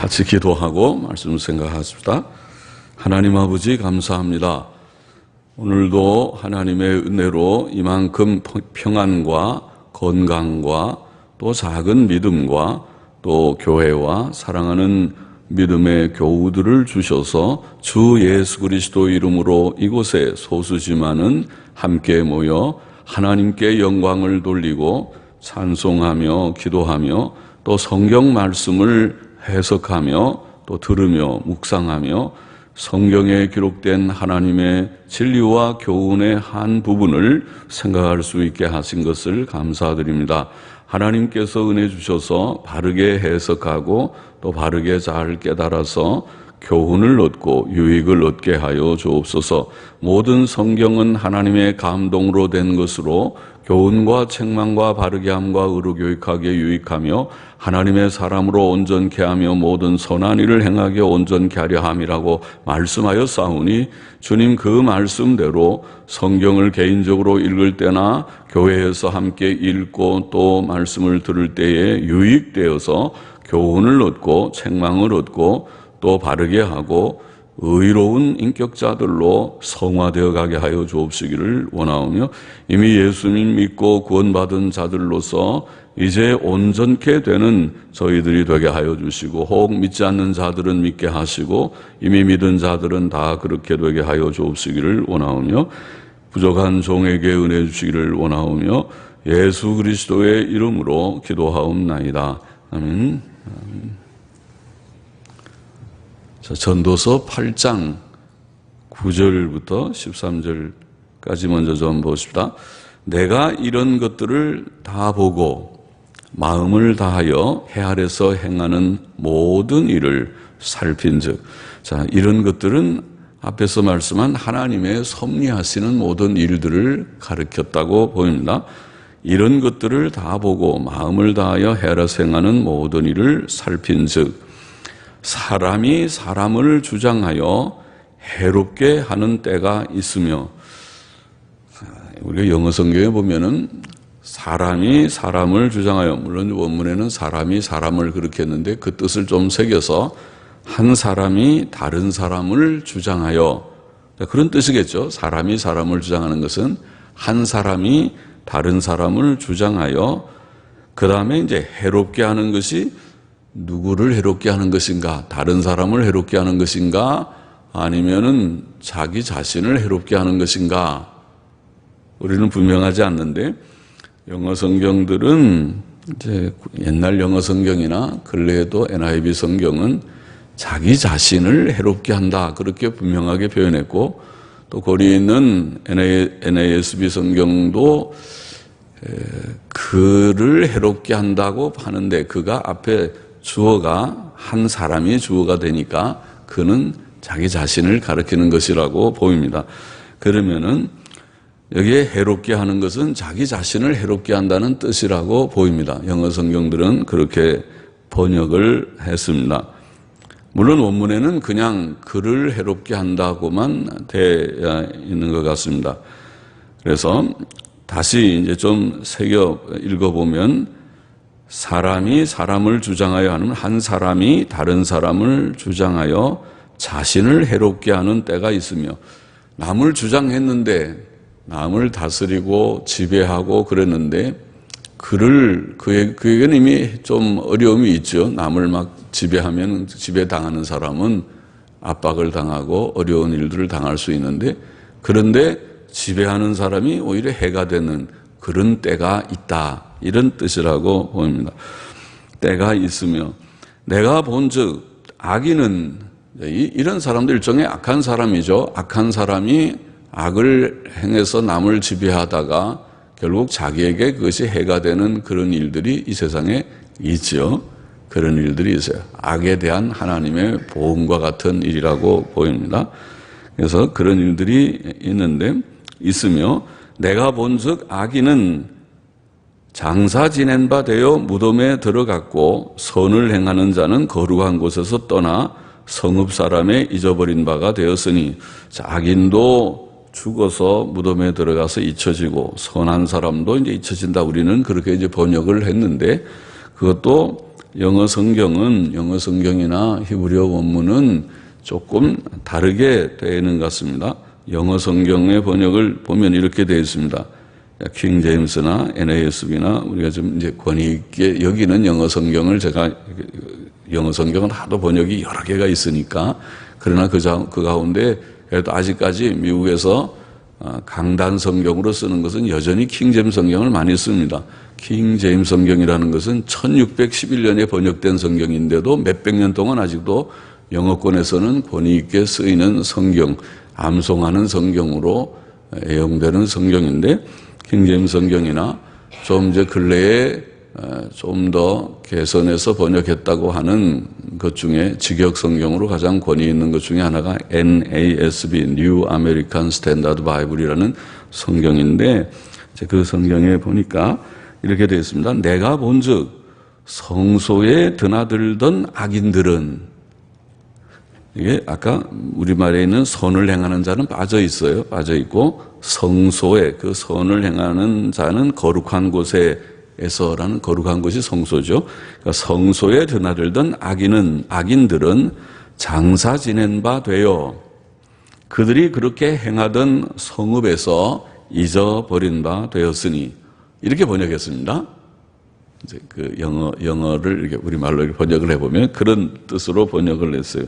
같이 기도하고 말씀 생각하십시다. 하나님 아버지 감사합니다. 오늘도 하나님의 은혜로 이만큼 평안과 건강과 또 작은 믿음과 또 교회와 사랑하는 믿음의 교우들을 주셔서 주 예수 그리스도 이름으로 이곳에 소수지만은 함께 모여 하나님께 영광을 돌리고 찬송하며 기도하며 또 성경 말씀을 해석하며 또 들으며 묵상하며 성경에 기록된 하나님의 진리와 교훈의 한 부분을 생각할 수 있게 하신 것을 감사드립니다. 하나님께서 은혜 주셔서 바르게 해석하고 또 바르게 잘 깨달아서 교훈을 얻고 유익을 얻게 하여 주옵소서. 모든 성경은 하나님의 감동으로 된 것으로 교훈과 책망과 바르게 함과 의로 교육하게 유익하며 하나님의 사람으로 온전케 하며 모든 선한 일을 행하게 온전케 하려 함이라고 말씀하여 싸우니 주님 그 말씀대로 성경을 개인적으로 읽을 때나 교회에서 함께 읽고 또 말씀을 들을 때에 유익되어서 교훈을 얻고 책망을 얻고 또 바르게 하고 의로운 인격자들로 성화되어 가게 하여 주옵시기를 원하오며 이미 예수님 믿고 구원받은 자들로서 이제 온전케 되는 저희들이 되게 하여 주시고 혹 믿지 않는 자들은 믿게 하시고 이미 믿은 자들은 다 그렇게 되게 하여 주옵시기를 원하오며 부족한 종에게 은혜 주시기를 원하오며 예수 그리스도의 이름으로 기도하옵나이다. 아멘. 자, 전도서 8장 9절부터 13절까지 먼저 좀 보십시다. 내가 이런 것들을 다 보고 마음을 다하여 해 아래서 행하는 모든 일을 살핀즉, 자, 이런 것들은 앞에서 말씀한 하나님의 섭리하시는 모든 일들을 가르쳤다고 보입니다. 이런 것들을 다 보고 마음을 다하여 해 아래서 행하는 모든 일을 살핀즉 사람이 사람을 주장하여 해롭게 하는 때가 있으며, 우리가 영어 성경에 보면은 사람이 사람을 주장하여, 물론 원문에는 사람이 사람을 그렇게 했는데 그 뜻을 좀 새겨서 한 사람이 다른 사람을 주장하여, 그런 뜻이겠죠. 사람이 사람을 주장하는 것은 한 사람이 다른 사람을 주장하여, 그 다음에 이제 해롭게 하는 것이 누구를 해롭게 하는 것인가? 다른 사람을 해롭게 하는 것인가? 아니면은 자기 자신을 해롭게 하는 것인가? 우리는 분명하지 않는데, 영어 성경들은 이제 옛날 영어 성경이나 근래에도 NIV 성경은 자기 자신을 해롭게 한다, 그렇게 분명하게 표현했고, 또 거기 있는 NASB 성경도 그를 해롭게 한다고 하는데, 그가 앞에 주어가 한 사람이 주어가 되니까 그는 자기 자신을 가리키는 것이라고 보입니다. 그러면은 여기에 해롭게 하는 것은 자기 자신을 해롭게 한다는 뜻이라고 보입니다. 영어 성경들은 그렇게 번역을 했습니다. 물론 원문에는 그냥 그를 해롭게 한다고만 되어 있는 것 같습니다. 그래서 다시 이제 좀 새겨 읽어보면, 사람이 사람을 주장하여 하는 한 사람이 다른 사람을 주장하여 자신을 해롭게 하는 때가 있으며, 남을 주장했는데 남을 다스리고 지배하고 그랬는데 그에게는 이미 좀 어려움이 있죠. 남을 막 지배하면 지배당하는 사람은 압박을 당하고 어려운 일들을 당할 수 있는데, 그런데 지배하는 사람이 오히려 해가 되는 그런 때가 있다, 이런 뜻이라고 보입니다. 때가 있으며, 내가 본즉 악인은, 이런 사람들 일종의 악한 사람이죠. 악한 사람이 악을 행해서 남을 지배하다가 결국 자기에게 그것이 해가 되는 그런 일들이 이 세상에 있죠. 그런 일들이 있어요. 악에 대한 하나님의 보응과 같은 일이라고 보입니다. 그래서 그런 일들이 있으며, 내가 본즉 악인은 장사 지낸 바 되어 무덤에 들어갔고 선을 행하는 자는 거룩한 곳에서 떠나 성읍 사람의 잊어버린 바가 되었으니, 악인도 죽어서 무덤에 들어가서 잊혀지고 선한 사람도 이제 잊혀진다. 우리는 그렇게 이제 번역을 했는데, 그것도 영어 성경이나 히브리어 원문은 조금 다르게 되어 있는 것 같습니다. 영어 성경의 번역을 보면 이렇게 되어 있습니다. 킹 제임스나 NASB나 우리가 좀 이제 권위 있게 여기는 영어 성경을 영어 성경은 하도 번역이 여러 개가 있으니까, 그러나 그 가운데 그래도 아직까지 미국에서 강단 성경으로 쓰는 것은 여전히 킹 제임스 성경을 많이 씁니다. 킹 제임스 성경이라는 것은 1611년에 번역된 성경인데도 몇백 년 동안 아직도 영어권에서는 권위 있게 쓰이는 성경, 암송하는 성경으로 애용되는 성경인데, 킹 제임스 성경이나 좀 이제 근래에 좀 더 개선해서 번역했다고 하는 것 중에 직역 성경으로 가장 권위 있는 것 중에 하나가 NASB, New American Standard Bible이라는 성경인데, 그 성경에 보니까 이렇게 되어 있습니다. 내가 본즉 성소에 드나들던 악인들은, 이게 아까 우리말에 있는 선을 행하는 자는 빠져 있어요. 빠져 있고, 성소에, 그 선을 행하는 자는 거룩한 곳에서라는 거룩한 곳이 성소죠. 그러니까 성소에 드나들던 악인들은 장사 지낸 바 되어 그들이 그렇게 행하던 성읍에서 잊어버린 바 되었으니, 이렇게 번역했습니다. 이제 그 영어를 이렇게 우리말로 번역을 해보면 그런 뜻으로 번역을 했어요.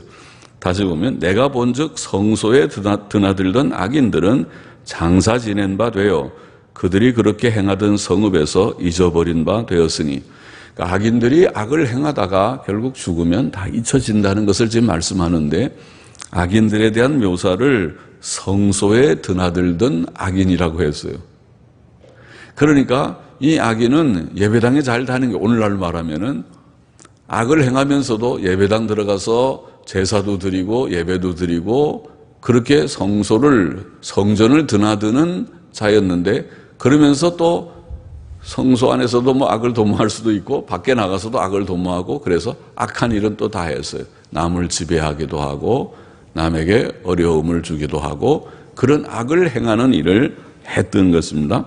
다시 보면 내가 본즉 성소에 드나들던 악인들은 장사 지낸 바 되어 그들이 그렇게 행하던 성읍에서 잊어버린 바 되었으니, 그러니까 악인들이 악을 행하다가 결국 죽으면 다 잊혀진다는 것을 지금 말씀하는데, 악인들에 대한 묘사를 성소에 드나들던 악인이라고 했어요. 그러니까 이 악인은 예배당에 잘 다니는 게, 오늘날 말하면은 악을 행하면서도 예배당 들어가서 제사도 드리고 예배도 드리고 그렇게 성전을 드나드는 자였는데, 그러면서 또 성소 안에서도 뭐 악을 도모할 수도 있고 밖에 나가서도 악을 도모하고, 그래서 악한 일은 또 다 했어요. 남을 지배하기도 하고 남에게 어려움을 주기도 하고 그런 악을 행하는 일을 했던 것입니다.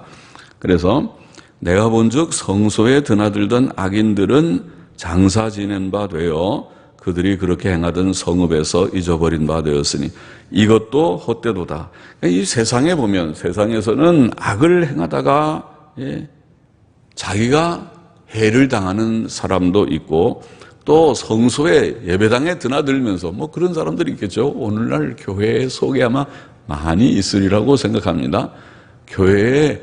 그래서 내가 본즉 성소에 드나들던 악인들은 장사 지낸 바 되어 그들이 그렇게 행하던 성읍에서 잊어버린 바 되었으니 이것도 헛되도다. 이 세상에 보면, 세상에서는 악을 행하다가 자기가 해를 당하는 사람도 있고, 또 성소에 예배당에 드나들면서 뭐 그런 사람들이 있겠죠. 오늘날 교회 속에 아마 많이 있으리라고 생각합니다. 교회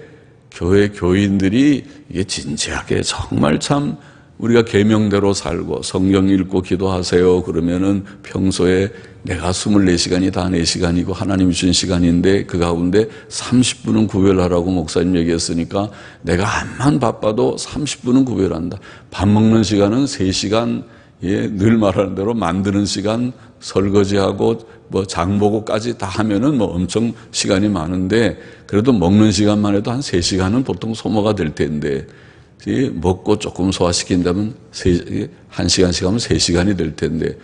교인들이 이게 진지하게 정말 참 우리가 계명대로 살고 성경 읽고 기도하세요 그러면은 평소에 내가 24시간이 다 4시간이고 하나님 주신 시간인데 그 가운데 30분은 구별하라고 목사님 얘기했으니까 내가 암만 바빠도 30분은 구별한다. 밥 먹는 시간은 3시간, 늘 말하는 대로 만드는 시간, 설거지하고 뭐 장보고까지 다 하면은 뭐 엄청 시간이 많은데, 그래도 먹는 시간만 해도 한 3시간은 보통 소모가 될 텐데, 먹고 조금 소화시킨다면 1시간씩 하면 3시간이 될 텐데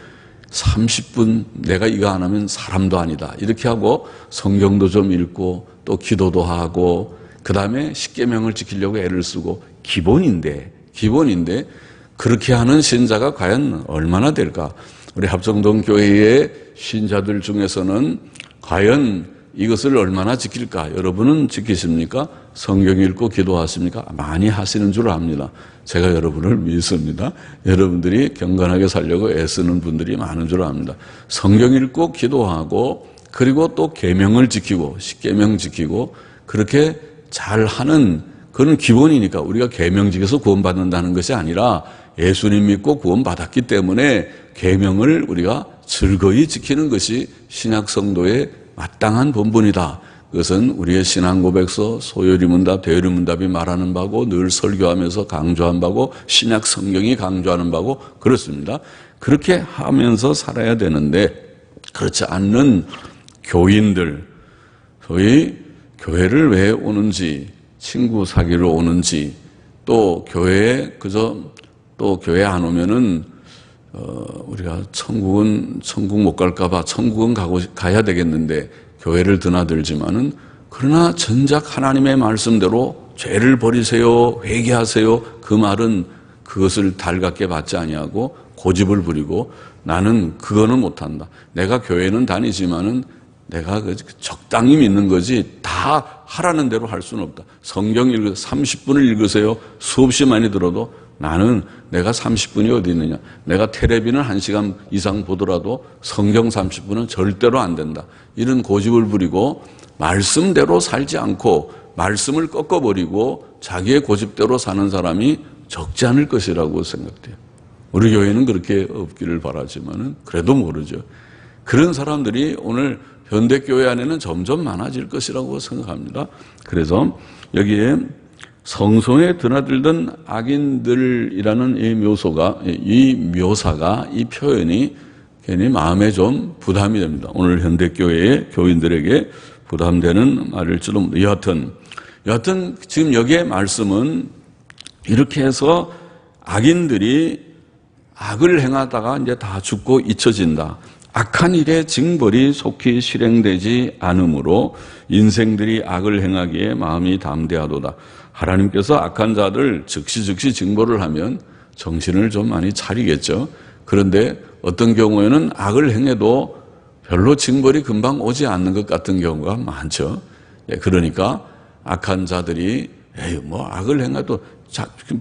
30분 내가 이거 안 하면 사람도 아니다. 이렇게 하고 성경도 좀 읽고 또 기도도 하고 그 다음에 십계명을 지키려고 애를 쓰고 기본인데 그렇게 하는 신자가 과연 얼마나 될까? 우리 합정동 교회의 신자들 중에서는 과연 이것을 얼마나 지킬까? 여러분은 지키십니까? 성경 읽고 기도하십니까? 많이 하시는 줄 압니다. 제가 여러분을 믿습니다. 여러분들이 경건하게 살려고 애쓰는 분들이 많은 줄 압니다. 성경 읽고 기도하고 그리고 또 계명을 지키고 십계명 지키고 그렇게 잘하는 그런 기본이니까, 우리가 계명 지켜서 구원받는다는 것이 아니라 예수님 믿고 구원받았기 때문에 계명을 우리가 즐거이 지키는 것이 신약 성도의 마땅한 본분이다. 그것은 우리의 신앙 고백서 소요리문답, 대요리문답이 말하는 바고 늘 설교하면서 강조한 바고 신약 성경이 강조하는 바고 그렇습니다. 그렇게 하면서 살아야 되는데 그렇지 않는 교인들, 소위 교회를 왜 오는지, 친구 사귀러 오는지, 또 교회에 또 교회 안 오면은 우리가 천국 못 갈까봐 천국은 가야 되겠는데 교회를 드나들지만은, 그러나 정작 하나님의 말씀대로 죄를 버리세요, 회개하세요, 그 말은 그것을 달갑게 받지 아니하고 고집을 부리고 나는 그거는 못한다. 내가 교회는 다니지만은 내가 적당히 믿는 거지 다 하라는 대로 할 수는 없다. 성경 30분을 읽으세요. 수없이 많이 들어도 나는 내가 30분이 어디 있느냐. 내가 텔레비는 1시간 이상 보더라도 성경 30분은 절대로 안 된다. 이런 고집을 부리고 말씀대로 살지 않고 말씀을 꺾어버리고 자기의 고집대로 사는 사람이 적지 않을 것이라고 생각돼요. 우리 교회는 그렇게 없기를 바라지만은 그래도 모르죠. 그런 사람들이 오늘 현대교회 안에는 점점 많아질 것이라고 생각합니다. 그래서 여기에 성소에 드나들던 악인들이라는 이 묘사가, 이 표현이 괜히 마음에 좀 부담이 됩니다. 오늘 현대교회의 교인들에게 부담되는 말일지도 모릅니다. 여하튼 지금 여기에 말씀은 이렇게 해서 악인들이 악을 행하다가 이제 다 죽고 잊혀진다. 악한 일의 징벌이 속히 실행되지 않으므로 인생들이 악을 행하기에 마음이 담대하도다. 하나님께서 악한 자들 즉시 징벌을 하면 정신을 좀 많이 차리겠죠. 그런데 어떤 경우에는 악을 행해도 별로 징벌이 금방 오지 않는 것 같은 경우가 많죠. 그러니까 악한 자들이 악을 행해도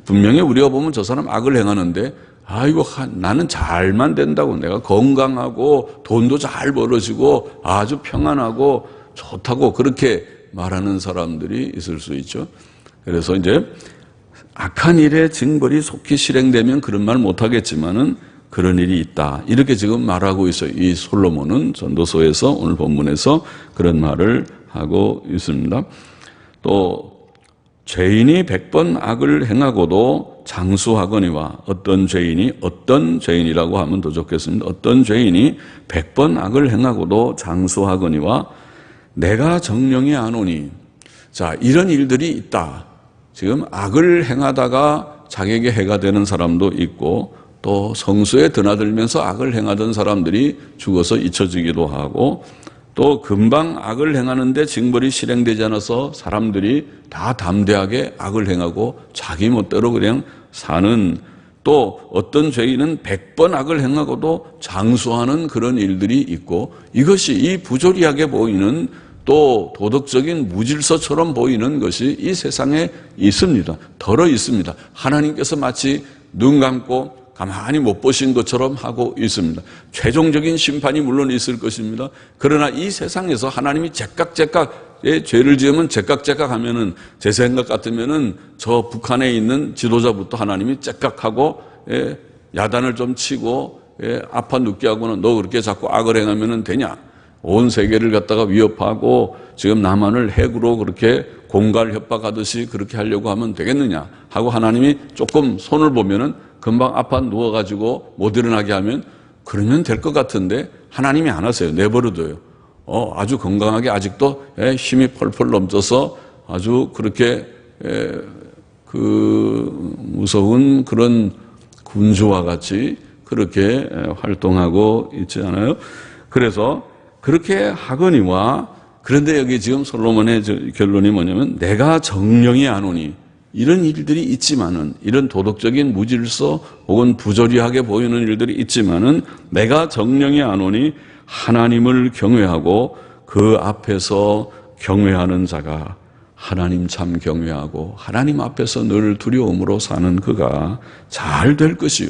분명히 우리가 보면 저 사람 악을 행하는데 아이고 나는 잘만 된다고 내가 건강하고 돈도 잘 벌어지고 아주 평안하고 좋다고 그렇게 말하는 사람들이 있을 수 있죠. 그래서 이제 악한 일의 징벌이 속히 실행되면 그런 말 못하겠지만은 그런 일이 있다. 이렇게 지금 말하고 있어요. 이 솔로몬은 전도서에서 오늘 본문에서 그런 말을 하고 있습니다. 또 죄인이 100번 악을 행하고도 장수하거니와 어떤 죄인이라고 하면 더 좋겠습니다. 어떤 죄인이 100번 악을 행하고도 장수하거니와 내가 정령이 아노니. 자, 이런 일들이 있다. 지금 악을 행하다가 자기에게 해가 되는 사람도 있고 또 성수에 드나들면서 악을 행하던 사람들이 죽어서 잊혀지기도 하고 또 금방 악을 행하는데 징벌이 실행되지 않아서 사람들이 다 담대하게 악을 행하고 자기 멋대로 그냥 사는, 또 어떤 죄인은 100번 악을 행하고도 장수하는 그런 일들이 있고, 이것이 이 부조리하게 보이는 또 도덕적인 무질서처럼 보이는 것이 이 세상에 있습니다. 덜어 있습니다. 하나님께서 마치 눈 감고 가만히 못 보신 것처럼 하고 있습니다. 최종적인 심판이 물론 있을 것입니다. 그러나 이 세상에서 하나님이 제깍제깍의 죄를 지으면 제깍제깍 하면은, 제 생각 같으면은 저 북한에 있는 지도자부터 하나님이 제깍하고 야단을 좀 치고 아파 눕게 하고는 너 그렇게 자꾸 악을 행하면은 되냐? 온 세계를 갖다가 위협하고 지금 남한을 핵으로 그렇게 공갈 협박하듯이 그렇게 하려고 하면 되겠느냐 하고 하나님이 조금 손을 보면은 금방 아파 누워가지고 못 일어나게 하면 그러면 될 것 같은데 하나님이 안 하세요. 내버려둬요. 아주 건강하게 아직도 힘이 펄펄 넘쳐서 아주 그렇게 그 무서운 그런 군주와 같이 그렇게 활동하고 있지 않아요? 그래서 그렇게 하거니와, 그런데 여기 지금 솔로몬의 결론이 뭐냐면 내가 정령이 아노니, 이런 일들이 있지만은, 이런 도덕적인 무질서 혹은 부조리하게 보이는 일들이 있지만은 내가 정령이 아노니 하나님을 경외하고 그 앞에서 경외하는 자가, 하나님 참 경외하고 하나님 앞에서 늘 두려움으로 사는 그가 잘 될 것이요,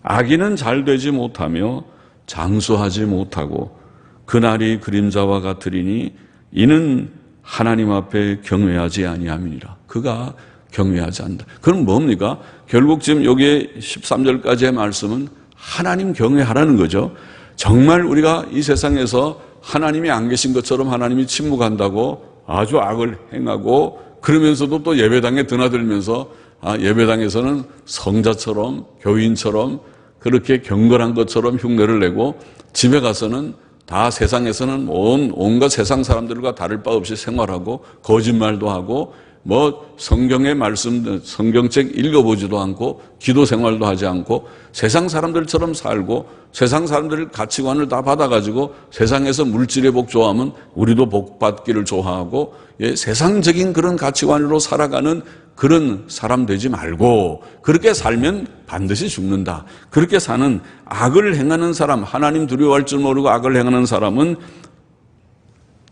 악인은 잘 되지 못하며 장수하지 못하고 그날이 그림자와 같으리니 이는 하나님 앞에 경외하지 아니함이니라. 그가 경외하지 않는다. 그럼 뭡니까? 결국 지금 여기에 13절까지의 말씀은 하나님 경외하라는 거죠. 정말 우리가 이 세상에서 하나님이 안 계신 것처럼 하나님이 침묵한다고 아주 악을 행하고, 그러면서도 또 예배당에 드나들면서 예배당에서는 성자처럼 교인처럼 그렇게 경건한 것처럼 흉내를 내고, 집에 가서는 다 세상에서는 온갖 세상 사람들과 다를 바 없이 생활하고 거짓말도 하고 성경의 말씀, 성경책 읽어보지도 않고 기도 생활도 하지 않고 세상 사람들처럼 살고 세상 사람들 가치관을 다 받아가지고 세상에서 물질의 복 좋아하면 우리도 복 받기를 좋아하고 세상적인 그런 가치관으로 살아가는 그런 사람 되지 말고 그렇게 살면 반드시 죽는다. 그렇게 사는 악을 행하는 사람, 하나님 두려워할 줄 모르고 악을 행하는 사람은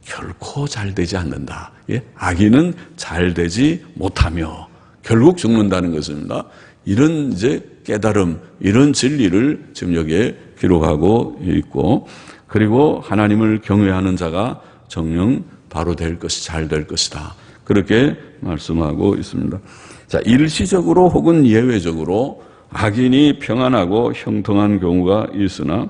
결코 잘 되지 않는다. 악인은 잘 되지 못하며 결국 죽는다는 것입니다. 이런 이제 깨달음, 이런 진리를 지금 여기에 기록하고 있고, 그리고 하나님을 경외하는 자가 정녕 바로 될 것이 잘 될 것이다. 그렇게 말씀하고 있습니다. 자, 일시적으로 혹은 예외적으로 악인이 평안하고 형통한 경우가 있으나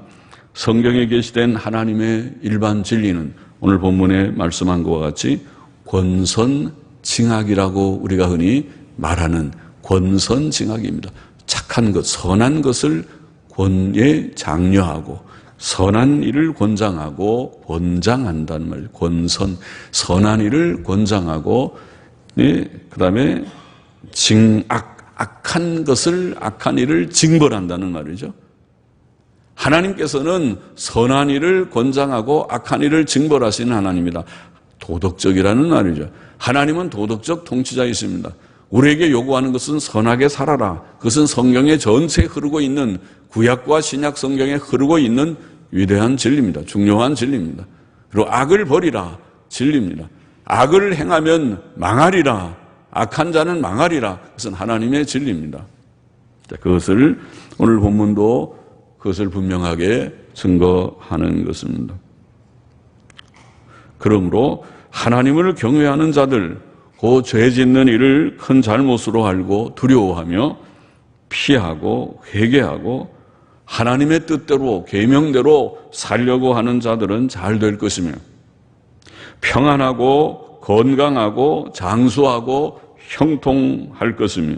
성경에 게시된 하나님의 일반 진리는 오늘 본문에 말씀한 것과 같이 권선징악이라고 우리가 흔히 말하는 권선징악입니다. 착한 것, 선한 것을 권에 장려하고 선한 일을 권장하고 권장한다는 말이에요. 권선, 선한 일을 권장하고 그다음에 악한 것을, 악한 일을 징벌한다는 말이죠. 하나님께서는 선한 일을 권장하고 악한 일을 징벌하시는 하나님이다. 도덕적이라는 말이죠. 하나님은 도덕적 통치자이십니다. 우리에게 요구하는 것은 선하게 살아라. 그것은 성경에 전체에 흐르고 있는, 구약과 신약 성경에 흐르고 있는 위대한 진리입니다. 중요한 진리입니다. 그리고 악을 버리라. 진리입니다. 악을 행하면 망하리라. 악한 자는 망하리라. 그것은 하나님의 진리입니다. 그것을 오늘 본문도 그것을 분명하게 증거하는 것입니다. 그러므로 하나님을 경외하는 자들, 그 죄 짓는 일을 큰 잘못으로 알고 두려워하며 피하고 회개하고 하나님의 뜻대로 계명대로 살려고 하는 자들은 잘 될 것이며 평안하고 건강하고 장수하고 형통할 것이며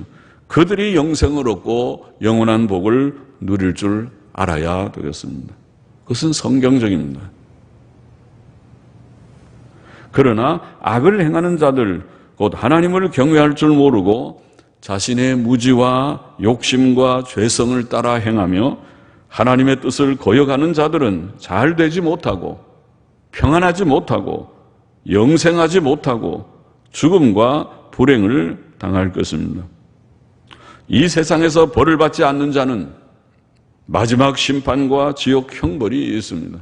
그들이 영생을 얻고 영원한 복을 누릴 줄 알아야 되겠습니다. 그것은 성경적입니다. 그러나 악을 행하는 자들, 곧 하나님을 경외할 줄 모르고 자신의 무지와 욕심과 죄성을 따라 행하며 하나님의 뜻을 거역하는 자들은 잘 되지 못하고 평안하지 못하고 영생하지 못하고 죽음과 불행을 당할 것입니다. 이 세상에서 벌을 받지 않는 자는 마지막 심판과 지옥 형벌이 있습니다.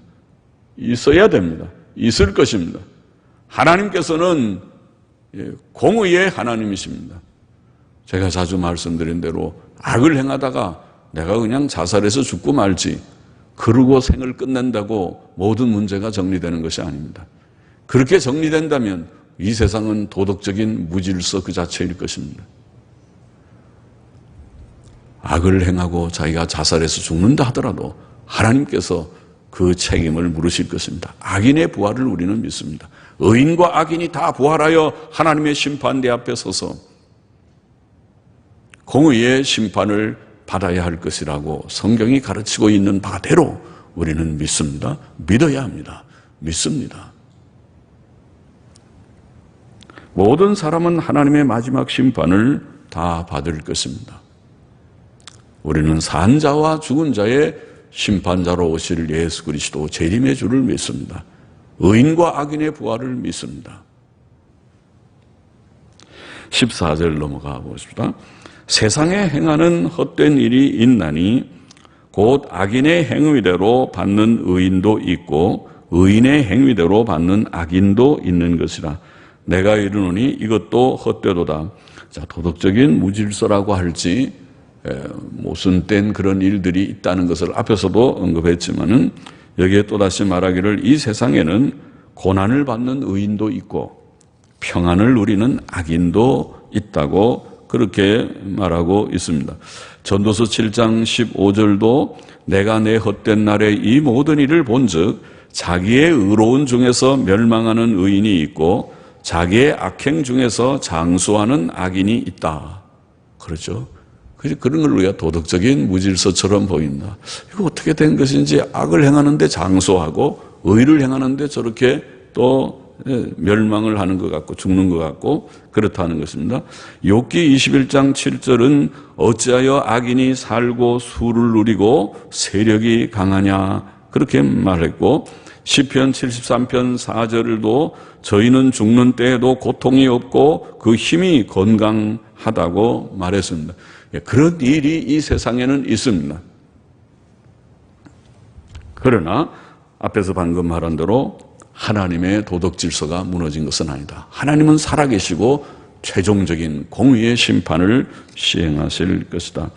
있어야 됩니다. 있을 것입니다. 하나님께서는 공의의 하나님이십니다. 제가 자주 말씀드린 대로 악을 행하다가 내가 그냥 자살해서 죽고 말지 그러고 생을 끝낸다고 모든 문제가 정리되는 것이 아닙니다. 그렇게 정리된다면 이 세상은 도덕적인 무질서 그 자체일 것입니다. 악을 행하고 자기가 자살해서 죽는다 하더라도 하나님께서 그 책임을 물으실 것입니다. 악인의 부활을 우리는 믿습니다. 의인과 악인이 다 부활하여 하나님의 심판대 앞에 서서 공의의 심판을 받아야 할 것이라고 성경이 가르치고 있는 바대로 우리는 믿습니다. 믿어야 합니다. 믿습니다. 모든 사람은 하나님의 마지막 심판을 다 받을 것입니다. 우리는 산 자와 죽은 자의 심판자로 오실 예수 그리스도 재림의 주를 믿습니다. 의인과 악인의 부활을 믿습니다. 14절 넘어가 보십시다. 세상에 행하는 헛된 일이 있나니 곧 악인의 행위대로 받는 의인도 있고 의인의 행위대로 받는 악인도 있는 것이라. 내가 이르노니 이것도 헛되도다. 자, 도덕적인 무질서라고 할지 모순된 그런 일들이 있다는 것을 앞에서도 언급했지만은 여기에 또다시 말하기를 이 세상에는 고난을 받는 의인도 있고 평안을 누리는 악인도 있다고 그렇게 말하고 있습니다. 전도서 7장 15절도 내가 내 헛된 날에 이 모든 일을 본즉 자기의 의로운 중에서 멸망하는 의인이 있고 자기의 악행 중에서 장수하는 악인이 있다. 그렇죠? 그런 걸 우리가 도덕적인 무질서처럼 보인다. 이거 어떻게 된 것인지 악을 행하는데 장수하고 의를 행하는데 저렇게 또 멸망을 하는 것 같고 죽는 것 같고 그렇다는 것입니다. 욥기 21장 7절은 어찌하여 악인이 살고 수를 누리고 세력이 강하냐 그렇게 말했고, 시편 73편 4절도 저희는 죽는 때에도 고통이 없고 그 힘이 건강하다고 말했습니다. 그런 일이 이 세상에는 있습니다. 그러나 앞에서 방금 말한 대로 하나님의 도덕 질서가 무너진 것은 아니다. 하나님은 살아계시고 최종적인 공의의 심판을 시행하실 것이다.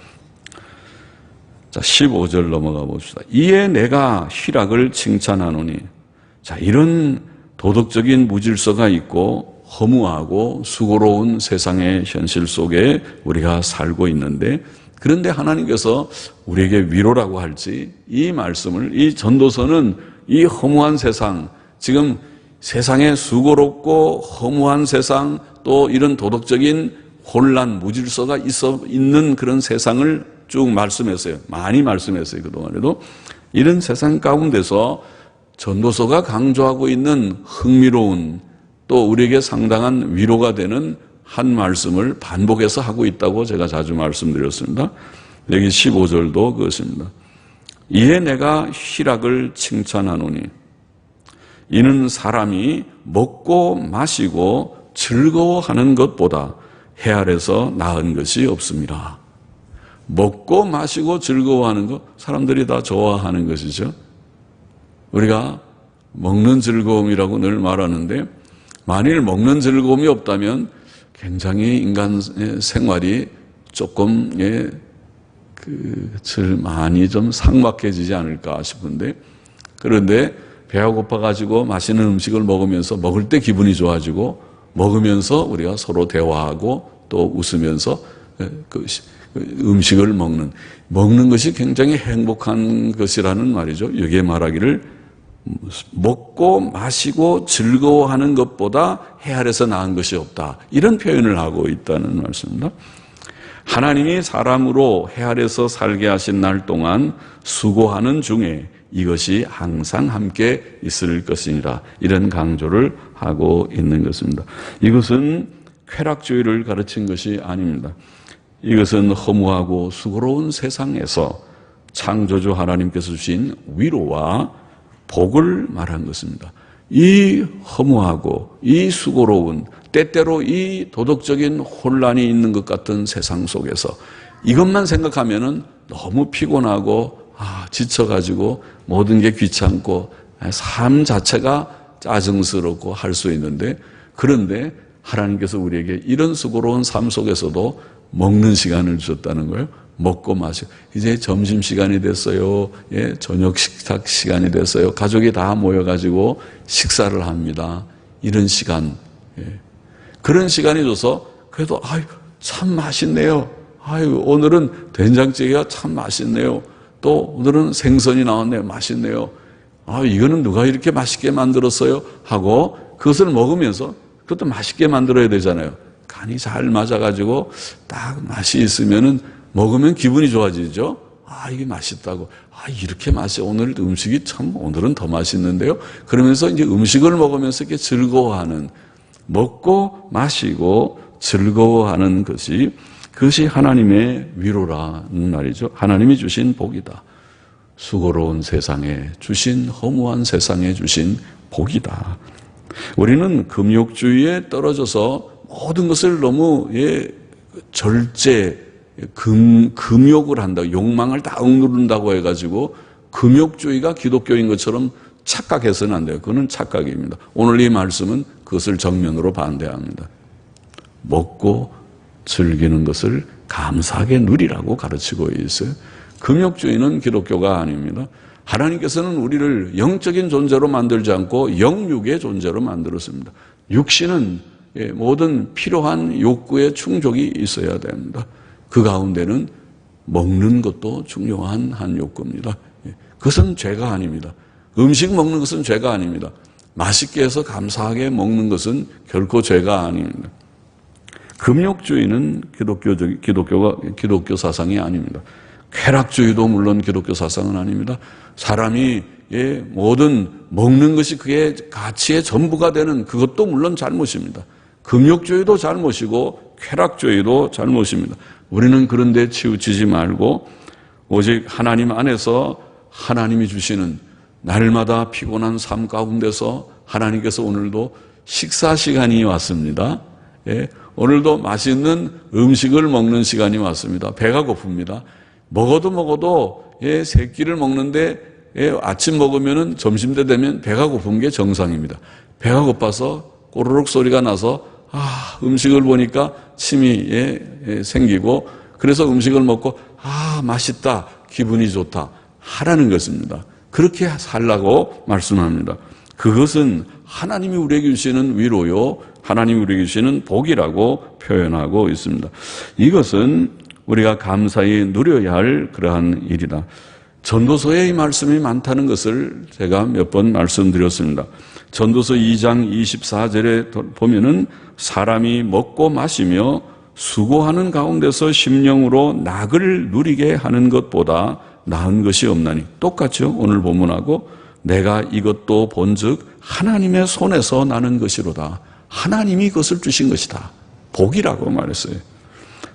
자, 15절 넘어가 봅시다. 이에 내가 희락을 칭찬하노니. 자, 이런 도덕적인 무질서가 있고 허무하고 수고로운 세상의 현실 속에 우리가 살고 있는데, 그런데 하나님께서 우리에게 위로라고 할지 이 말씀을, 이 전도서는 이 허무한 세상, 지금 세상에 수고롭고 허무한 세상, 또 이런 도덕적인 혼란, 무질서가 있는 그런 세상을 쭉 말씀했어요. 많이 말씀했어요. 그동안에도. 이런 세상 가운데서 전도서가 강조하고 있는 흥미로운, 또 우리에게 상당한 위로가 되는 한 말씀을 반복해서 하고 있다고 제가 자주 말씀드렸습니다. 여기 15절도 그것입니다. 이에 내가 희락을 칭찬하노니 이는 사람이 먹고 마시고 즐거워하는 것보다 해 아래서 나은 것이 없습니다. 먹고 마시고 즐거워하는 것, 사람들이 다 좋아하는 것이죠. 우리가 먹는 즐거움이라고 늘 말하는데, 만일 먹는 즐거움이 없다면 굉장히 인간 생활이 조금 많이 좀 삭막해지지 않을까 싶은데, 그런데 배가 고파가지고 맛있는 음식을 먹으면서 먹을 때 기분이 좋아지고, 먹으면서 우리가 서로 대화하고 또 웃으면서 음식을 먹는 것이 굉장히 행복한 것이라는 말이죠. 여기에 말하기를 먹고 마시고 즐거워하는 것보다 해 아래서 나은 것이 없다, 이런 표현을 하고 있다는 말씀입니다. 하나님이 사람으로 해 아래서 살게 하신 날 동안 수고하는 중에 이것이 항상 함께 있을 것이니라, 이런 강조를 하고 있는 것입니다. 이것은 쾌락주의를 가르친 것이 아닙니다. 이것은 허무하고 수고로운 세상에서 창조주 하나님께서 주신 위로와 복을 말한 것입니다. 이 허무하고 이 수고로운, 때때로 이 도덕적인 혼란이 있는 것 같은 세상 속에서 이것만 생각하면은 너무 피곤하고 지쳐가지고 모든 게 귀찮고 삶 자체가 짜증스럽고 할 수 있는데, 그런데 하나님께서 우리에게 이런 수고로운 삶 속에서도 먹는 시간을 주셨다는 거예요. 먹고 마시고, 이제 점심시간이 됐어요. 저녁 식탁 시간이 됐어요. 가족이 다 모여가지고 식사를 합니다. 이런 시간, 그런 시간이 줘서 그래도 참 맛있네요. 오늘은 된장찌개가 참 맛있네요. 또 오늘은 생선이 나왔네요. 맛있네요. 이거는 누가 이렇게 맛있게 만들었어요? 하고 그것을 먹으면서, 그것도 맛있게 만들어야 되잖아요. 간이 잘 맞아가지고 딱 맛이 있으면은 먹으면 기분이 좋아지죠. 이게 맛있다고. 이렇게 오늘 음식이 참 오늘은 더 맛있는데요. 그러면서 이제 음식을 먹으면서 이렇게 즐거워하는, 먹고 마시고 즐거워하는 그것이 하나님의 위로라는 말이죠. 하나님이 주신 복이다. 수고로운 세상에 주신, 허무한 세상에 주신 복이다. 우리는 금욕주의에 떨어져서 모든 것을 너무 절제, 금욕을 한다고, 욕망을 다 억누른다고 해가지고 금욕주의가 기독교인 것처럼 착각해서는 안 돼요. 그건 착각입니다. 오늘 이 말씀은 그것을 정면으로 반대합니다. 먹고 즐기는 것을 감사하게 누리라고 가르치고 있어요. 금욕주의는 기독교가 아닙니다. 하나님께서는 우리를 영적인 존재로 만들지 않고 영육의 존재로 만들었습니다. 육신은 모든 필요한 욕구의 충족이 있어야 됩니다. 그 가운데는 먹는 것도 중요한 한 욕구입니다. 그것은 죄가 아닙니다. 음식 먹는 것은 죄가 아닙니다. 맛있게 해서 감사하게 먹는 것은 결코 죄가 아닙니다. 금욕주의는 기독교 사상이 아닙니다. 쾌락주의도 물론 기독교 사상은 아닙니다. 사람이 모든 먹는 것이 그의 가치의 전부가 되는 그것도 물론 잘못입니다. 금욕주의도 잘못이고 쾌락주의도 잘못입니다. 우리는 그런 데 치우치지 말고 오직 하나님 안에서 하나님이 주시는 날마다 피곤한 삶 가운데서 하나님께서 오늘도 식사 시간이 왔습니다. 오늘도 맛있는 음식을 먹는 시간이 왔습니다. 배가 고픕니다. 먹어도 세 끼를 먹는데 아침 먹으면 점심때 되면 배가 고픈 게 정상입니다. 배가 고파서 꼬르륵 소리가 나서 음식을 보니까 침이 생기고 그래서 음식을 먹고 맛있다, 기분이 좋다 하라는 것입니다. 그렇게 살라고 말씀합니다. 그것은 하나님이 우리에게 주시는 위로요, 하나님이 우리에게 주시는 복이라고 표현하고 있습니다. 이것은 우리가 감사히 누려야 할 그러한 일이다. 전도서에 이 말씀이 많다는 것을 제가 몇 번 말씀드렸습니다. 전도서 2장 24절에 보면은 사람이 먹고 마시며 수고하는 가운데서 심령으로 낙을 누리게 하는 것보다 나은 것이 없나니. 똑같죠? 오늘 본문하고 내가 이것도 본즉 하나님의 손에서 나는 것이로다. 하나님이 그것을 주신 것이다. 복이라고 말했어요.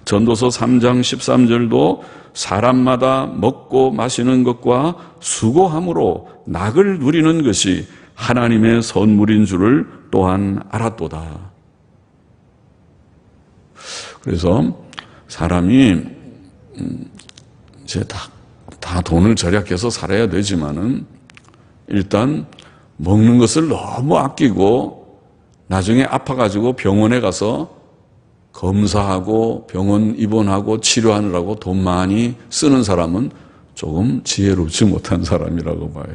전도서 3장 13절도 사람마다 먹고 마시는 것과 수고함으로 낙을 누리는 것이 하나님의 선물인 줄을 또한 알았도다. 그래서 사람이 이제 다 돈을 절약해서 살아야 되지만은 일단 먹는 것을 너무 아끼고 나중에 아파가지고 병원에 가서 검사하고 병원 입원하고 치료하느라고 돈 많이 쓰는 사람은 조금 지혜롭지 못한 사람이라고 봐요.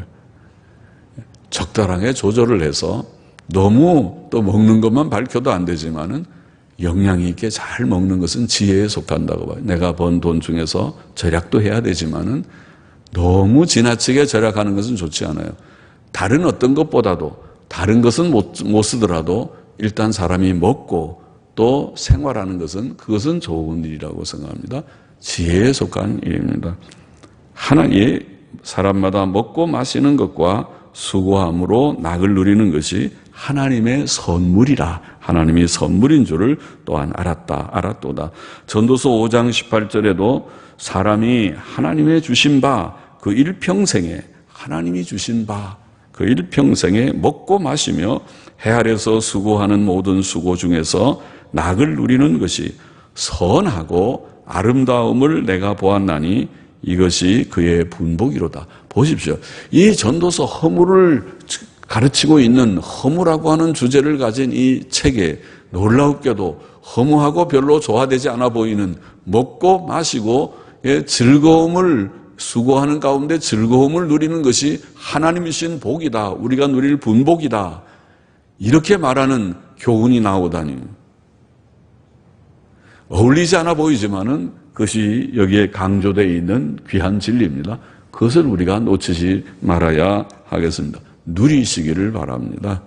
적당하게 조절을 해서 너무 또 먹는 것만 밝혀도 안 되지만은 영양 있게 잘 먹는 것은 지혜에 속한다고 봐요. 내가 번 돈 중에서 절약도 해야 되지만은 너무 지나치게 절약하는 것은 좋지 않아요. 다른 어떤 것보다도 다른 것은 못 쓰더라도 일단 사람이 먹고 또 생활하는 것은 그것은 좋은 일이라고 생각합니다. 지혜에 속한 일입니다. 하나님 사람마다 먹고 마시는 것과 수고함으로 낙을 누리는 것이 하나님의 선물이라. 하나님이 선물인 줄을 또한 알았도다. 전도서 5장 18절에도 사람이 하나님의 주신 바 그 일평생에 하나님이 주신 바 그 일평생에 먹고 마시며 해 아래서 수고하는 모든 수고 중에서 낙을 누리는 것이 선하고 아름다움을 내가 보았나니 이것이 그의 분복이로다. 보십시오. 이 전도서 허물을 가르치고 있는 허무라고 하는 주제를 가진 이 책에 놀랍게도 허무하고 별로 좋아되지 않아 보이는 먹고 마시고 즐거움을 수고하는 가운데 즐거움을 누리는 것이 하나님이신 복이다. 우리가 누릴 분복이다. 이렇게 말하는 교훈이 나오다니. 어울리지 않아 보이지만은 그것이 여기에 강조되어 있는 귀한 진리입니다. 그것을 우리가 놓치지 말아야 하겠습니다. 누리시기를 바랍니다.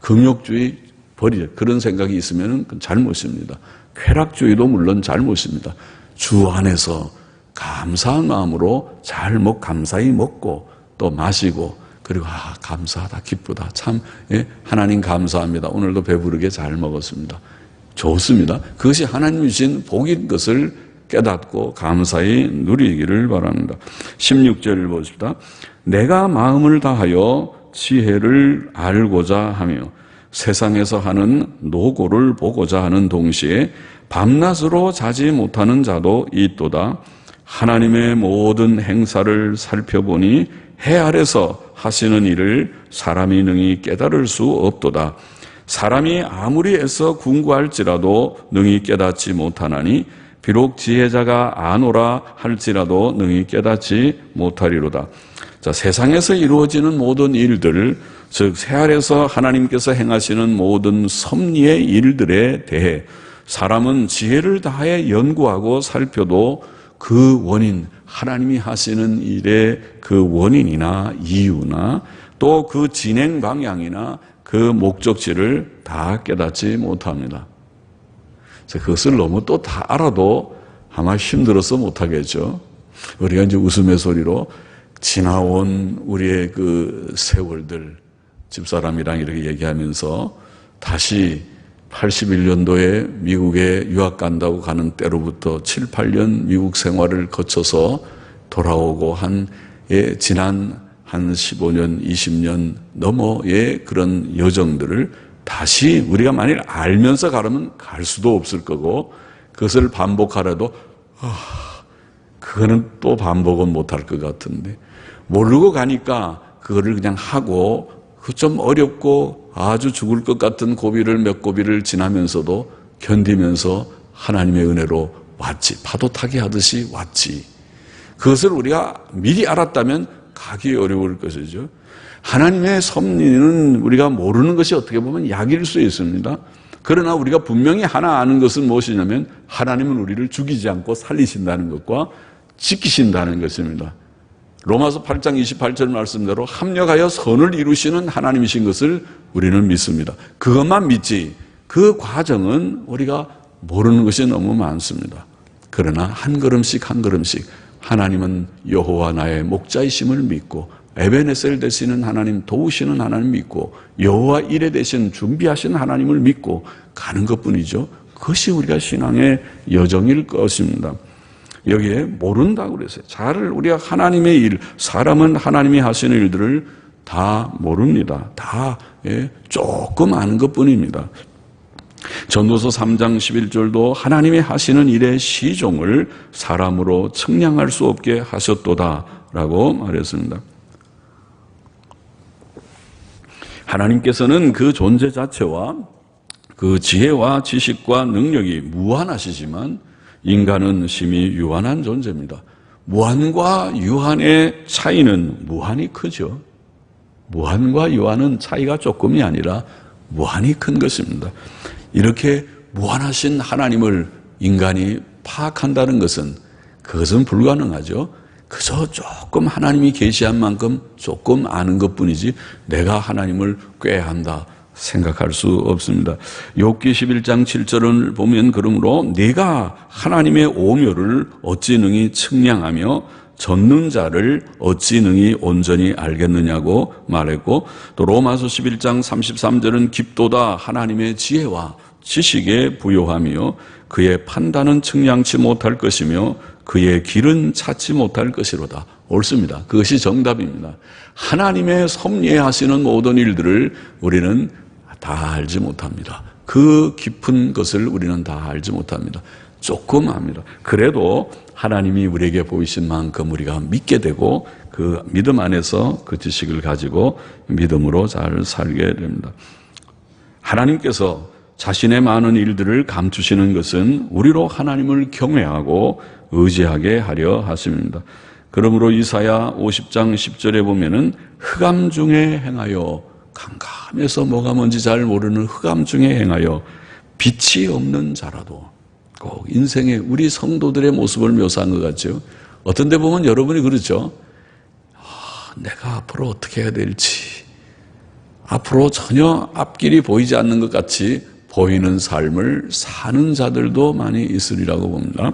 금욕주의 버리자. 그런 생각이 있으면 잘못입니다. 쾌락주의도 물론 잘못입니다. 주 안에서 감사한 마음으로 감사히 먹고 또 마시고 그리고 감사하다 기쁘다 참 하나님 감사합니다. 오늘도 배부르게 잘 먹었습니다. 좋습니다. 그것이 하나님이 주신 복인 것을 깨닫고 감사히 누리기를 바랍니다. 16절을 보십시다. 내가 마음을 다하여 지혜를 알고자 하며 세상에서 하는 노고를 보고자 하는 동시에 밤낮으로 자지 못하는 자도 있도다. 하나님의 모든 행사를 살펴보니 해 아래서 하시는 일을 사람이 능히 깨달을 수 없도다. 사람이 아무리 애써 궁구할지라도 능히 깨닫지 못하나니 비록 지혜자가 아노라 할지라도 능히 깨닫지 못하리로다. 자, 세상에서 이루어지는 모든 일들, 즉 새 아래서 하나님께서 행하시는 모든 섭리의 일들에 대해 사람은 지혜를 다해 연구하고 살펴도 그 원인, 하나님이 하시는 일의 그 원인이나 이유나 또 그 진행 방향이나 그 목적지를 다 깨닫지 못합니다. 그것을 너무 또 다 알아도 아마 힘들어서 못하겠죠. 우리가 이제 웃음의 소리로 지나온 우리의 그 세월들, 집사람이랑 이렇게 얘기하면서 다시 81년도에 미국에 유학 간다고 가는 때로부터 7, 8년 미국 생활을 거쳐서 돌아오고 지난 한 15년, 20년 넘어의 그런 여정들을 다시 우리가 만일 알면서 가려면 갈 수도 없을 거고, 그것을 반복하라도 그거는 또 반복은 못할 것 같은데, 모르고 가니까 그거를 그냥 하고, 그 좀 어렵고 아주 죽을 것 같은 고비를 몇 고비를 지나면서도 견디면서 하나님의 은혜로 왔지. 파도 타기 하듯이 왔지. 그것을 우리가 미리 알았다면 가기 어려울 것이죠. 하나님의 섭리는 우리가 모르는 것이 어떻게 보면 약일 수 있습니다. 그러나 우리가 분명히 하나 아는 것은 무엇이냐면, 하나님은 우리를 죽이지 않고 살리신다는 것과 지키신다는 것입니다. 로마서 8장 28절 말씀대로 합력하여 선을 이루시는 하나님이신 것을 우리는 믿습니다. 그것만 믿지, 그 과정은 우리가 모르는 것이 너무 많습니다. 그러나 한 걸음씩 한 걸음씩 하나님은 여호와 나의 목자이심을 믿고, 에베네셀 되시는 하나님, 도우시는 하나님 믿고, 여호와 이레 되신 준비하신 하나님을 믿고 가는 것뿐이죠. 그것이 우리가 신앙의 여정일 것입니다. 여기에 모른다고 그랬어요. 우리가 하나님의 일, 사람은 하나님이 하시는 일들을 다 모릅니다. 다 조금 아는 것뿐입니다. 전도서 3장 11절도 하나님이 하시는 일의 시종을 사람으로 측량할 수 없게 하셨도다라고 말했습니다. 하나님께서는 그 존재 자체와 그 지혜와 지식과 능력이 무한하시지만 인간은 심히 유한한 존재입니다. 무한과 유한의 차이는 무한히 크죠. 무한과 유한은 차이가 조금이 아니라 무한히 큰 것입니다. 이렇게 무한하신 하나님을 인간이 파악한다는 것은, 그것은 불가능하죠. 그저 조금 하나님이 계시한 만큼 조금 아는 것뿐이지 내가 하나님을 꾀한다 생각할 수 없습니다. 욥기 11장 7절을 보면, 그러므로 네가 하나님의 오묘를 어찌 능히 측량하며 젖는 자를 어찌 능히 온전히 알겠느냐고 말했고, 또 로마서 11장 33절은 깊도다 하나님의 지혜와 지식에 부요하며 그의 판단은 측량치 못할 것이며 그의 길은 찾지 못할 것이로다. 옳습니다. 그것이 정답입니다. 하나님의 섭리에 하시는 모든 일들을 우리는 다 알지 못합니다. 그 깊은 것을 우리는 다 알지 못합니다. 조금 압니다. 그래도 하나님이 우리에게 보이신 만큼 우리가 믿게 되고, 그 믿음 안에서 그 지식을 가지고 믿음으로 잘 살게 됩니다. 하나님께서 자신의 많은 일들을 감추시는 것은 우리로 하나님을 경외하고 의지하게 하려 하심입니다. 그러므로 이사야 50장 10절에 보면은 흑암 중에 행하여, 캄캄해서 뭐가 뭔지 잘 모르는 흑암 중에 행하여 빛이 없는 자라도, 꼭 인생의 우리 성도들의 모습을 묘사한 것 같죠. 어떤 데 보면 여러분이 그렇죠. 내가 앞으로 어떻게 해야 될지, 앞으로 전혀 앞길이 보이지 않는 것 같이 보이는 삶을 사는 자들도 많이 있으리라고 봅니다.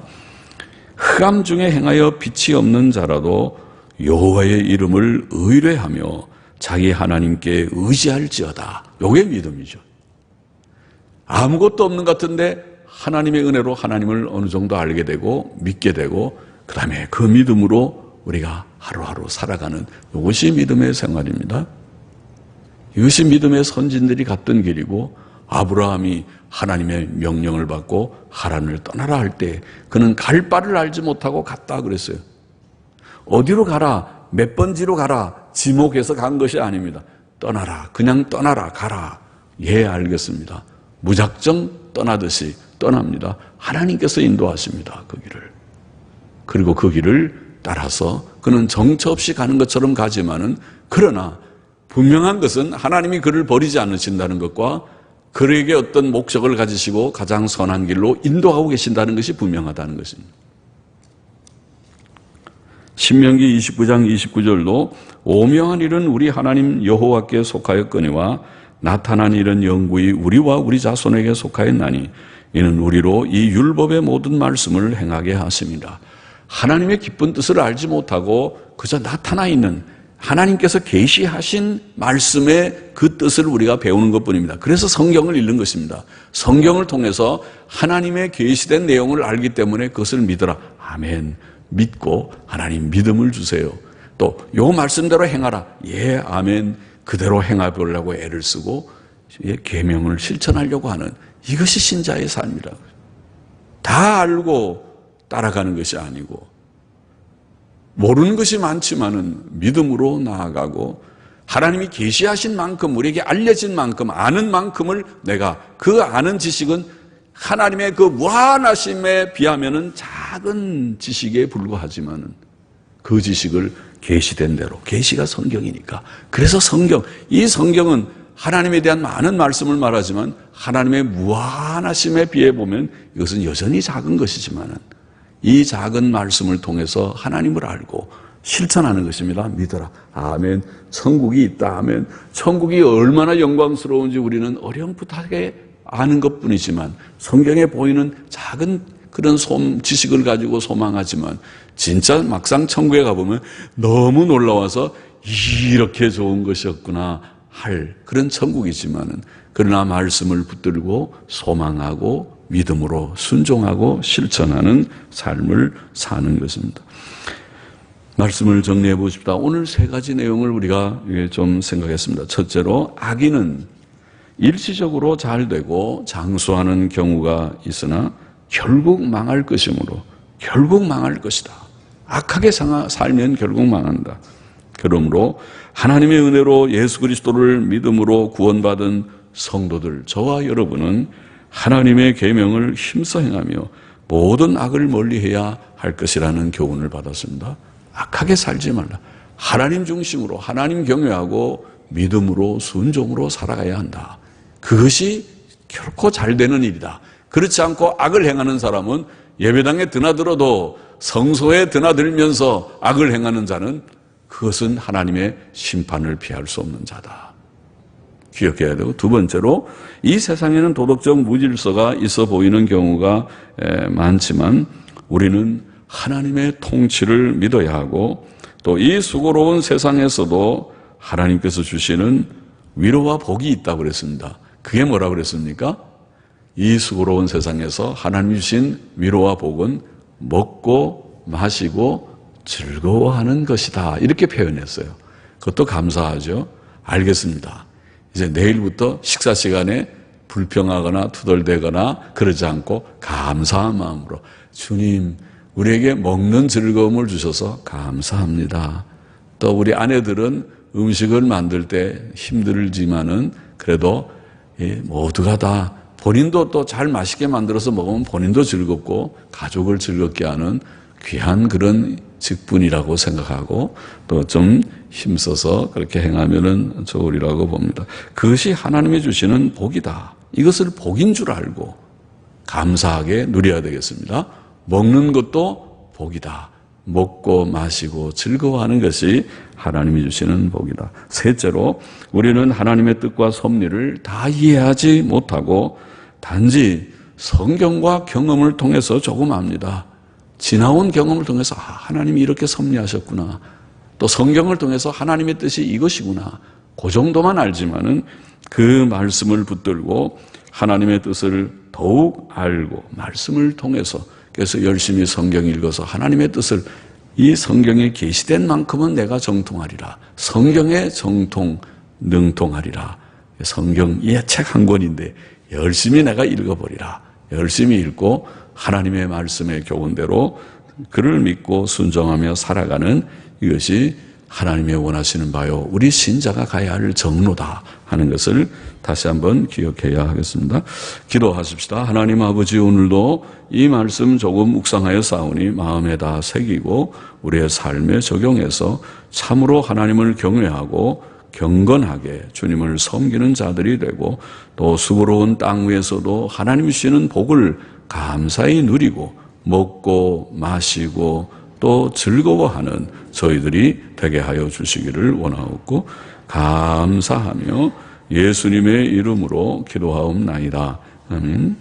흑암 중에 행하여 빛이 없는 자라도 여호와의 이름을 의뢰하며 자기 하나님께 의지할지어다. 요게 믿음이죠. 아무것도 없는 것 같은데 하나님의 은혜로 하나님을 어느 정도 알게 되고 믿게 되고, 그 다음에 그 믿음으로 우리가 하루하루 살아가는, 이것이 믿음의 생활입니다. 이것이 믿음의 선진들이 갔던 길이고, 아브라함이 하나님의 명령을 받고 하란을 떠나라 할 때 그는 갈 바를 알지 못하고 갔다 그랬어요. 어디로 가라, 몇 번지로 가라 지목해서 간 것이 아닙니다. 떠나라, 그냥 떠나라, 가라. 예, 알겠습니다. 무작정 떠나듯이 떠납니다. 하나님께서 인도하십니다, 그 길을. 그리고 그 길을 따라서 그는 정처 없이 가는 것처럼 가지만은, 그러나 분명한 것은 하나님이 그를 버리지 않으신다는 것과 그에게 어떤 목적을 가지시고 가장 선한 길로 인도하고 계신다는 것이 분명하다는 것입니다. 신명기 29장 29절도 오명한 일은 우리 하나님 여호와께 속하였거니와 나타난 일은 영구히 우리와 우리 자손에게 속하였나니 이는 우리로 이 율법의 모든 말씀을 행하게 하심이라. 하나님의 기쁜 뜻을 알지 못하고 그저 나타나 있는 하나님께서 계시하신 말씀의 그 뜻을 우리가 배우는 것뿐입니다. 그래서 성경을 읽는 것입니다. 성경을 통해서 하나님의 계시된 내용을 알기 때문에 그것을 믿어라. 아멘. 믿고 하나님 믿음을 주세요. 또 요 말씀대로 행하라. 예, 아멘. 그대로 행해 보려고 애를 쓰고 계명을 실천하려고 하는 이것이 신자의 삶이라고요. 다 알고 따라가는 것이 아니고 모르는 것이 많지만은 믿음으로 나아가고 하나님이 계시하신 만큼 우리에게 알려진 만큼 아는 만큼을 내가 그 아는 지식은 하나님의 그 무한하심에 비하면은 작은 지식에 불과하지만은 그 지식을 계시된 대로 계시가 성경이니까 그래서 이 성경은 하나님에 대한 많은 말씀을 말하지만 하나님의 무한하심에 비해 보면 이것은 여전히 작은 것이지만은 이 작은 말씀을 통해서 하나님을 알고 실천하는 것입니다. 믿어라. 아멘. 천국이 있다. 아멘. 천국이 얼마나 영광스러운지 우리는 어렴풋하게 아는 것뿐이지만 성경에 보이는 작은 그런 지식을 가지고 소망하지만 진짜 막상 천국에 가보면 너무 놀라워서 이렇게 좋은 것이었구나 할 그런 천국이지만은 그러나 말씀을 붙들고 소망하고 믿음으로 순종하고 실천하는 삶을 사는 것입니다. 말씀을 정리해 보십시다. 오늘 세 가지 내용을 우리가 좀 생각했습니다. 첫째로 악인은 일시적으로 잘 되고 장수하는 경우가 있으나 결국 망할 것이므로 결국 망할 것이다. 악하게 살면 결국 망한다. 그러므로 하나님의 은혜로 예수 그리스도를 믿음으로 구원받은 성도들, 저와 여러분은 하나님의 계명을 힘써 행하며 모든 악을 멀리해야 할 것이라는 교훈을 받았습니다. 악하게 살지 말라. 하나님 중심으로 하나님 경외하고 믿음으로 순종으로 살아가야 한다. 그것이 결코 잘 되는 일이다. 그렇지 않고 악을 행하는 사람은 예배당에 드나들어도 성소에 드나들면서 악을 행하는 자는 그것은 하나님의 심판을 피할 수 없는 자다. 기억해야 되고, 두 번째로 이 세상에는 도덕적 무질서가 있어 보이는 경우가 많지만 우리는 하나님의 통치를 믿어야 하고 또 이 수고로운 세상에서도 하나님께서 주시는 위로와 복이 있다고 그랬습니다. 그게 뭐라고 그랬습니까? 이 수고로운 세상에서 하나님 주신 위로와 복은 먹고 마시고 즐거워하는 것이다. 이렇게 표현했어요. 그것도 감사하죠. 알겠습니다. 이제 내일부터 식사 시간에 불평하거나 투덜대거나 그러지 않고 감사한 마음으로 주님 우리에게 먹는 즐거움을 주셔서 감사합니다. 또 우리 아내들은 음식을 만들 때 힘들지만은 그래도 모두가 다 본인도 또 잘 맛있게 만들어서 먹으면 본인도 즐겁고 가족을 즐겁게 하는 귀한 그런 직분이라고 생각하고 또 좀 힘써서 그렇게 행하면은 좋으리라고 봅니다. 그것이 하나님이 주시는 복이다. 이것을 복인 줄 알고 감사하게 누려야 되겠습니다. 먹는 것도 복이다. 먹고 마시고 즐거워하는 것이 하나님이 주시는 복이다. 셋째로 우리는 하나님의 뜻과 섭리를 다 이해하지 못하고 단지 성경과 경험을 통해서 조금 압니다. 지나온 경험을 통해서 하나님이 이렇게 섭리하셨구나. 또 성경을 통해서 하나님의 뜻이 이것이구나. 그 정도만 알지만은 그 말씀을 붙들고 하나님의 뜻을 더욱 알고 말씀을 통해서 그래서 열심히 성경 읽어서 하나님의 뜻을 이 성경에 계시된 만큼은 내가 정통하리라. 성경에 능통하리라. 성경 책 한 권인데 열심히 내가 읽어버리라. 열심히 읽고 하나님의 말씀의 교훈대로 그를 믿고 순종하며 살아가는 이것이 하나님의 원하시는 바요 우리 신자가 가야 할 정로다 하는 것을 다시 한번 기억해야 하겠습니다. 기도하십시다. 하나님 아버지, 오늘도 이 말씀 조금 묵상하여 싸우니 마음에다 새기고 우리의 삶에 적용해서 참으로 하나님을 경외하고 경건하게 주님을 섬기는 자들이 되고 또 수고로운 땅 위에서도 하나님 주시는 복을 감사히 누리고 먹고 마시고 또 즐거워하는 저희들이 되게 하여 주시기를 원하옵고 감사하며 예수님의 이름으로 기도하옵나이다. 아멘.